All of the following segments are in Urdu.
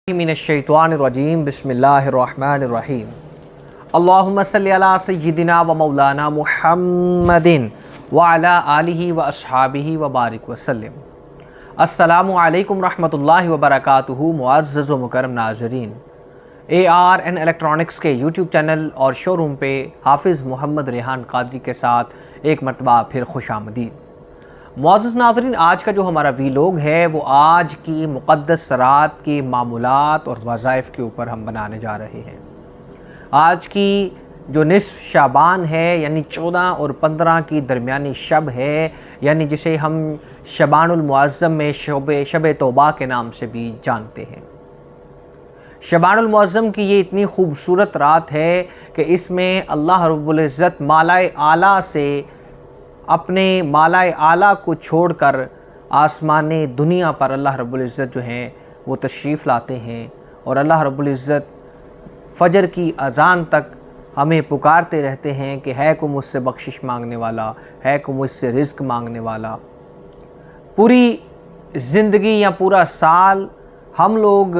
من الشیطان الرجیم بسم اللہ الرحمن الرحیم اللہم صلی علی سیدنا و مولانا محمد وعلی آلہ و اصحابہ و بارک وسلم۔ السلام علیکم رحمۃ اللہ وبرکاتہ۔ معزز و مکرم ناظرین، ARN الیکٹرانکس کے یوٹیوب چینل اور شو روم پہ حافظ محمد ریحان قادری کے ساتھ ایک مرتبہ پھر خوش آمدید۔ معزز ناظرین، آج کا جو ہمارا ویلوگ ہے وہ آج کی مقدس رات کی معمولات اور وظائف کے اوپر ہم بنانے جا رہے ہیں۔ آج کی جو نصف شعبان ہے یعنی 14 اور 15 کی درمیانی شب ہے، یعنی جسے ہم شعبان المعظم میں شب توبہ کے نام سے بھی جانتے ہیں۔ شعبان المعظم کی یہ اتنی خوبصورت رات ہے کہ اس میں اللہ رب العزت مالائے اعلیٰ سے اپنے مالائے اعلیٰ کو چھوڑ کر آسمان دنیا پر اللہ رب العزت جو ہیں وہ تشریف لاتے ہیں، اور اللہ رب العزت فجر کی اذان تک ہمیں پکارتے رہتے ہیں کہ ہے کو مجھ سے بخشش مانگنے والا، ہے کو مجھ سے رزق مانگنے والا۔ پوری زندگی یا پورا سال ہم لوگ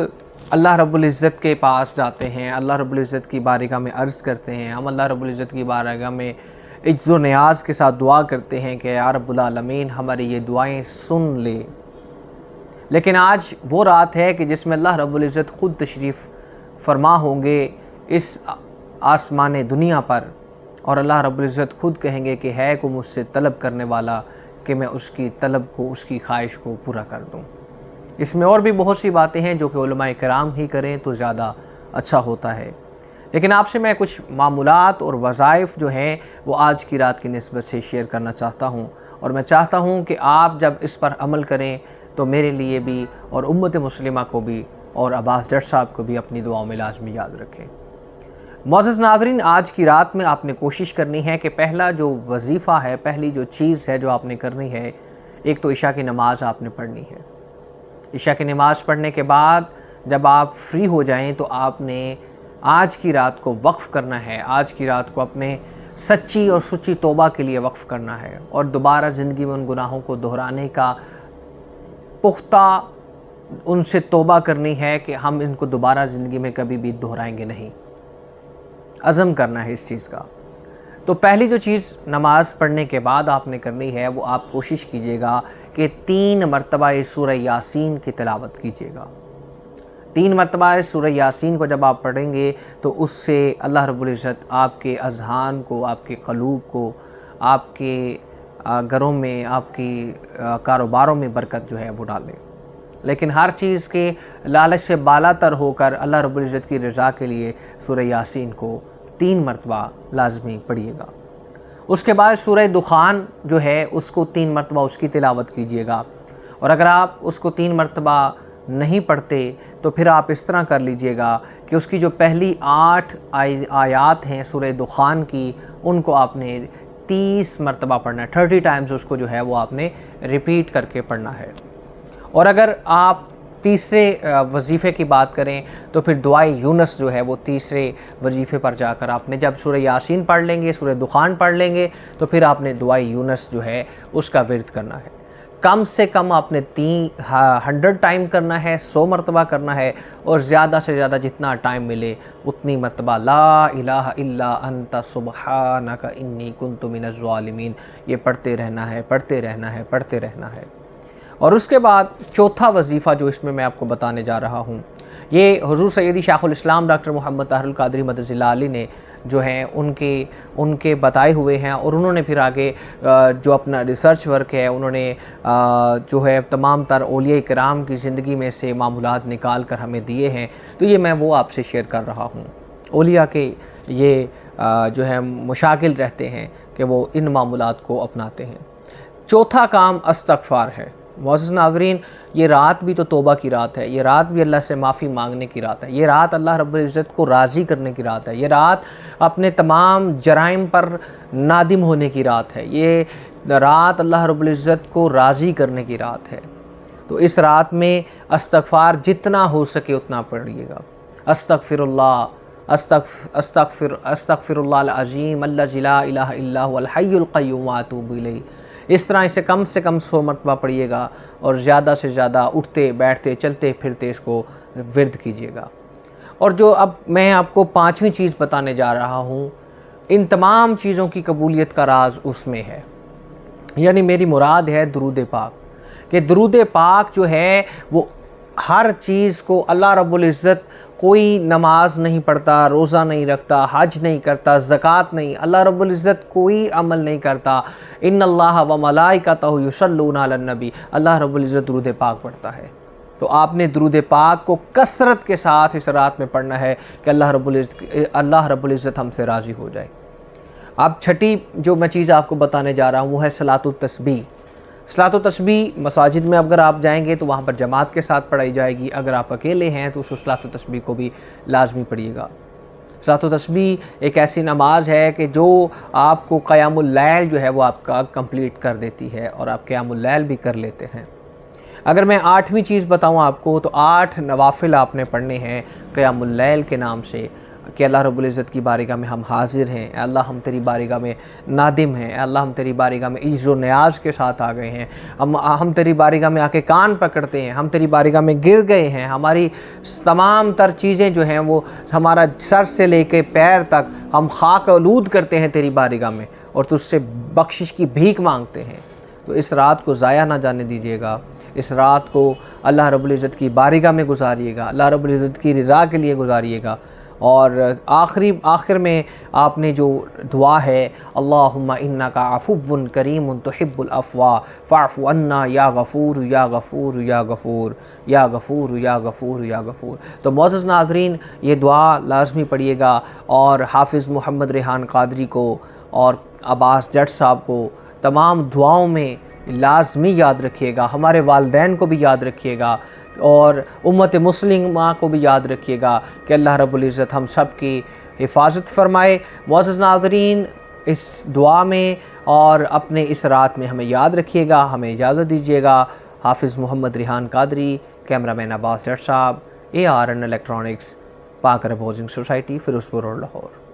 اللہ رب العزت کے پاس جاتے ہیں، اللہ رب العزت کی بارگاہ میں عرض کرتے ہیں، ہم اللہ رب العزت کی بارگاہ میں عجز و نیاز کے ساتھ دعا کرتے ہیں کہ یا رب العالمین ہماری یہ دعائیں سن لے۔ لیکن آج وہ رات ہے کہ جس میں اللہ رب العزت خود تشریف فرما ہوں گے اس آسمان دنیا پر، اور اللہ رب العزت خود کہیں گے کہ ہے کو مجھ سے طلب کرنے والا کہ میں اس کی طلب کو، اس کی خواہش کو پورا کر دوں۔ اس میں اور بھی بہت سی باتیں ہیں جو کہ علماء کرام ہی کریں تو زیادہ اچھا ہوتا ہے، لیکن آپ سے میں کچھ معمولات اور وظائف جو ہیں وہ آج کی رات کی نسبت سے شیئر کرنا چاہتا ہوں، اور میں چاہتا ہوں کہ آپ جب اس پر عمل کریں تو میرے لیے بھی اور امت مسلمہ کو بھی اور عباس جٹ صاحب کو بھی اپنی دعاؤں میں لازمی یاد رکھیں۔ معزز ناظرین، آج کی رات میں آپ نے کوشش کرنی ہے کہ پہلا جو وظیفہ ہے، پہلی جو چیز ہے جو آپ نے کرنی ہے، ایک تو عشاء کی نماز آپ نے پڑھنی ہے۔ عشاء کی نماز پڑھنے کے بعد جب آپ فری ہو جائیں تو آپ نے آج کی رات کو وقف کرنا ہے، آج کی رات کو اپنے سچی اور سچی توبہ کے لیے وقف کرنا ہے، اور دوبارہ زندگی میں ان گناہوں کو دہرانے کا پختہ ان سے توبہ کرنی ہے کہ ہم ان کو دوبارہ زندگی میں کبھی بھی دہرائیں گے نہیں، عزم کرنا ہے اس چیز کا۔ تو پہلی جو چیز نماز پڑھنے کے بعد آپ نے کرنی ہے وہ آپ کوشش کیجئے گا کہ 3 مرتبہ سورہ یاسین کی تلاوت کیجئے گا۔ 3 مرتبہ سورہ یاسین کو جب آپ پڑھیں گے تو اس سے اللہ رب العزت آپ کے اذہان کو، آپ کے قلوب کو، آپ کے گھروں میں، آپ کی کاروباروں میں برکت جو ہے وہ ڈالے۔ لیکن ہر چیز کے لالچ سے بالا تر ہو کر اللہ رب العزت کی رضا کے لیے سورہ یاسین کو 3 مرتبہ لازمی پڑھیے گا۔ اس کے بعد سورہ دخان جو ہے اس کو 3 مرتبہ اس کی تلاوت کیجئے گا، اور اگر آپ اس کو 3 مرتبہ نہیں پڑھتے تو پھر آپ اس طرح کر لیجئے گا کہ اس کی جو پہلی 8 آیات ہیں سورہ دخان کی، ان کو آپ نے 30 مرتبہ پڑھنا ہے، 30 ٹائمز اس کو جو ہے وہ آپ نے ریپیٹ کر کے پڑھنا ہے۔ اور اگر آپ تیسرے وظیفے کی بات کریں تو پھر دعائے یونس جو ہے وہ تیسرے وظیفے پر جا کر آپ نے جب سورہ یاسین پڑھ لیں گے، سورہ دخان پڑھ لیں گے، تو پھر آپ نے دعائے یونس جو ہے اس کا ورد کرنا ہے۔ کم سے کم آپ نے 100 ٹائم کرنا ہے، 100 مرتبہ کرنا ہے، اور زیادہ سے زیادہ جتنا ٹائم ملے اتنی مرتبہ لا الہ الا انت سبحانک انی کنت من الظالمین یہ پڑھتے رہنا ہے، پڑھتے رہنا ہے، پڑھتے رہنا ہے۔ اور اس کے بعد چوتھا وظیفہ جو اس میں آپ کو بتانے جا رہا ہوں، یہ حضور سیدی شیخ الاسلام ڈاکٹر محمد طاہر القادری مدد اللہ علیہ نے جو ہیں ان کے بتائے ہوئے ہیں، اور انہوں نے پھر آگے جو اپنا ریسرچ ورک ہے انہوں نے جو ہے تمام تر اولیاء کرام کی زندگی میں سے معمولات نکال کر ہمیں دیے ہیں، تو یہ میں وہ آپ سے شیئر کر رہا ہوں۔ اولیاء کے یہ جو ہے مشاغل رہتے ہیں کہ وہ ان معمولات کو اپناتے ہیں۔ چوتھا کام استغفار ہے۔ معزز ناظرین، یہ رات بھی تو توبہ کی رات ہے، یہ رات بھی اللہ سے معافی مانگنے کی رات ہے، یہ رات اللہ رب العزت کو راضی کرنے کی رات ہے، یہ رات اپنے تمام جرائم پر نادم ہونے کی رات ہے، یہ رات اللہ رب العزت کو راضی کرنے کی رات ہے۔ تو اس رات میں استغفار جتنا ہو سکے اتنا پڑھیے گا۔ استغفر اللہ، استغفر اللہ العظیم الذی لا الہ الا هو الحی القیوم واتوب الیہ، اس طرح اسے کم سے کم 100 مرتبہ پڑھیے گا، اور زیادہ سے زیادہ اٹھتے بیٹھتے چلتے پھرتے اس کو ورد کیجیے گا۔ اور جو اب میں آپ کو 5ویں چیز بتانے جا رہا ہوں، ان تمام چیزوں کی قبولیت کا راز اس میں ہے، یعنی میری مراد ہے درود پاک، کہ درود پاک جو ہے وہ ہر چیز کو اللہ رب العزت، کوئی نماز نہیں پڑھتا، روزہ نہیں رکھتا، حج نہیں کرتا، زکوٰۃ نہیں، اللہ رب العزت کوئی عمل نہیں کرتا، ان اللہ و ملائکتہ یصلون علی النبی، اللہ رب العزت درود پاک پڑھتا ہے۔ تو آپ نے درود پاک کو کثرت کے ساتھ اس رات میں پڑھنا ہے کہ اللہ رب العزت ہم سے راضی ہو جائے۔ اب چھٹی جو میں چیز آپ کو بتانے جا رہا ہوں وہ ہے صلاۃ التسبیح۔ صلاۃ التسبیح مساجد میں اگر آپ جائیں گے تو وہاں پر جماعت کے ساتھ پڑھائی جائے گی، اگر آپ اکیلے ہیں تو اس صلاۃ التسبیح کو بھی لازمی پڑھیے گا۔ صلاۃ التسبیح ایک ایسی نماز ہے کہ جو آپ کو قیام اللیل جو ہے وہ آپ کا کمپلیٹ کر دیتی ہے، اور آپ قیام اللیل بھی کر لیتے ہیں۔ اگر میں 8ویں چیز بتاؤں آپ کو تو 8 نوافل آپ نے پڑھنے ہیں قیام اللیل کے نام سے، کہ اللہ رب العزت کی بارگاہ میں ہم حاضر ہیں، اے اللہ ہم تیری بارگاہ میں نادم ہیں، اے اللہ ہم تیری بارگاہ میں عجز و نیاز کے ساتھ آ گئے ہیں، ہم تیری بارگاہ میں آ کے کان پکڑتے ہیں، ہم تیری بارگاہ میں گر گئے ہیں، ہماری تمام تر چیزیں جو ہیں وہ ہمارا سر سے لے کے پیر تک ہم خاک آلود کرتے ہیں تیری بارگاہ میں، اور تجھ سے بخشش کی بھیک مانگتے ہیں۔ تو اس رات کو ضائع نہ جانے دیجیے گا، اس رات کو اللہ رب العزت کی بارگاہ میں گزاریے گا، اللہ رب العزت کی رضا کے لیے گزاریے گا۔ اور آخر میں آپ نے جو دعا ہے، اللہم انکا عفو کریم تحب العفو فاعف عنا یا غفور یا غفور یا غفور یا غفور یا غفور یا غفور، تو معزز ناظرین یہ دعا لازمی پڑھیے گا، اور حافظ محمد ریحان قادری کو اور عباس جٹ صاحب کو تمام دعاؤں میں لازمی یاد رکھیے گا، ہمارے والدین کو بھی یاد رکھیے گا، اور امت مسلمہ کو بھی یاد رکھیے گا کہ اللہ رب العزت ہم سب کی حفاظت فرمائے۔ معزز ناظرین اس دعا میں اور اپنے اس رات میں ہمیں یاد رکھیے گا، ہمیں اجازت دیجیے گا۔ حافظ محمد ریحان قادری، کیمرہ مین عباس جٹ صاحب، ARN الیکٹرانکس، پاک عرب ہاؤسنگ سوسائٹی، فیروز پور روڈ، لاہور۔